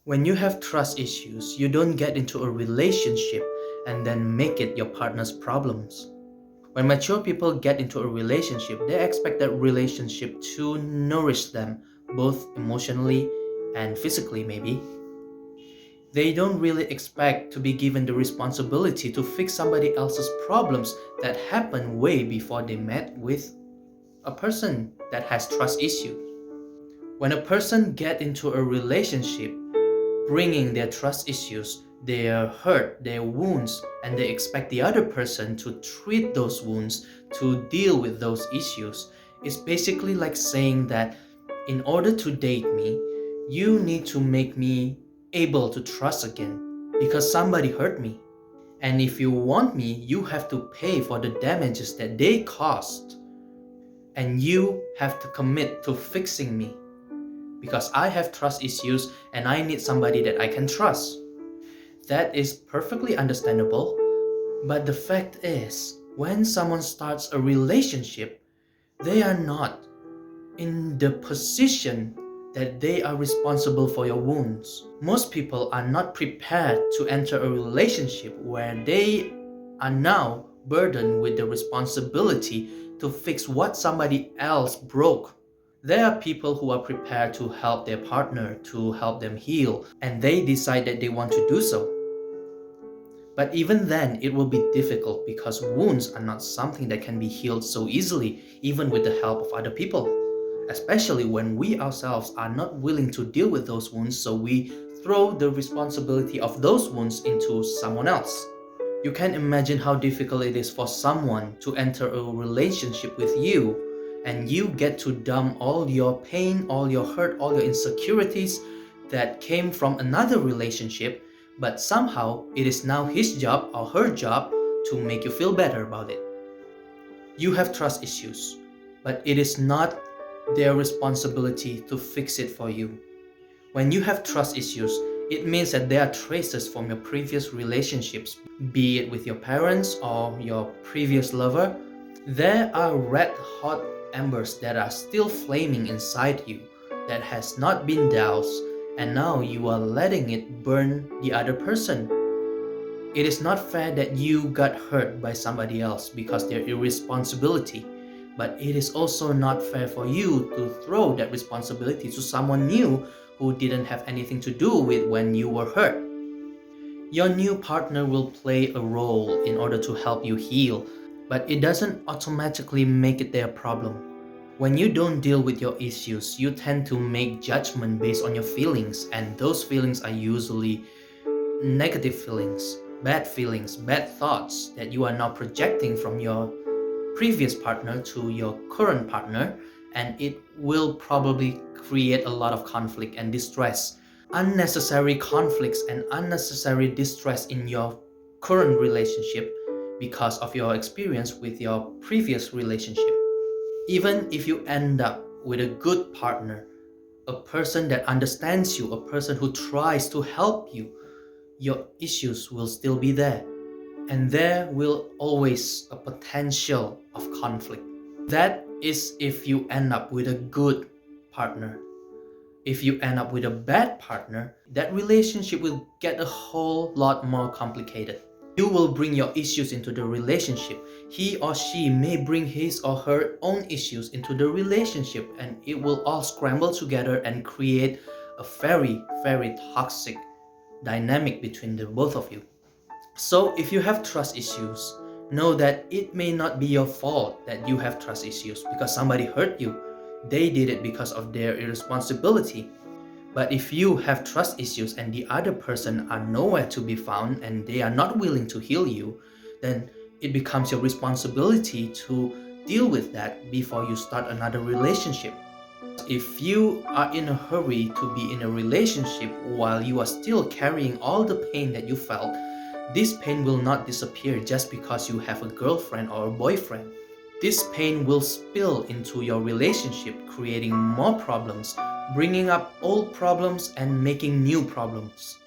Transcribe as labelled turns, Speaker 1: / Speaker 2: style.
Speaker 1: When you have trust issues, you don't get into a relationship and then make it your partner's problems. When mature people get into a relationship, they expect that relationship to nourish them both emotionally and physically, maybe. They don't really expect to be given the responsibility to fix somebody else's problems that happened way before they met with a person that has trust issues. When a person get into a relationship, bringing their trust issues, their hurt, their wounds, and they expect the other person to treat those wounds, to deal with those issues, is basically like saying that in order to date me, you need to make me able to trust again because somebody hurt me. And if you want me, you have to pay for the damages that they caused. And you have to commit to fixing me because I have trust issues and I need somebody that I can trust. That is perfectly understandable, but the fact is, when someone starts a relationship, they are not in the position that they are responsible for your wounds. Most people are not prepared to enter a relationship where they are now burdened with the responsibility to fix what somebody else broke. There are people who are prepared to help their partner, to help them heal, and they decide that they want to do so. But even then, it will be difficult because wounds are not something that can be healed so easily, even with the help of other people. Especially when we ourselves are not willing to deal with those wounds, so we throw the responsibility of those wounds into someone else. You can imagine how difficult it is for someone to enter a relationship with you and you get to dump all your pain, all your hurt, all your insecurities that came from another relationship, but somehow it is now his job or her job to make you feel better about it. You have trust issues, but it is not their responsibility to fix it for you. When you have trust issues, it means that there are traces from your previous relationships, be it with your parents or your previous lover. There are red hot embers that are still flaming inside you that has not been doused, and now you are letting it burn the other person. It is not fair that you got hurt by somebody else because their irresponsibility, but it is also not fair for you to throw that responsibility to someone new who didn't have anything to do with when you were hurt. Your new partner will play a role in order to help you heal, but it doesn't automatically make it their problem. When you don't deal with your issues, you tend to make judgment based on your feelings, and those feelings are usually negative feelings, bad thoughts that you are now projecting from your previous partner to your current partner, and it will probably create a lot of conflict and distress. Unnecessary conflicts and unnecessary distress in your current relationship because of your experience with your previous relationship. Even if you end up with a good partner, a person that understands you, a person who tries to help you, your issues will still be there. And there will always a potential of conflict. That is if you end up with a good partner. If you end up with a bad partner, that relationship will get a whole lot more complicated. You will bring your issues into the relationship. He or she may bring his or her own issues into the relationship, and it will all scramble together and create a very, very toxic dynamic between the both of you. So if you have trust issues, know that it may not be your fault that you have trust issues because somebody hurt you. They did it because of their irresponsibility. But if you have trust issues and the other person are nowhere to be found and they are not willing to heal you, then it becomes your responsibility to deal with that before you start another relationship. If you are in a hurry to be in a relationship while you are still carrying all the pain that you felt, this pain will not disappear just because you have a girlfriend or a boyfriend. This pain will spill into your relationship, creating more problems, bringing up old problems and making new problems.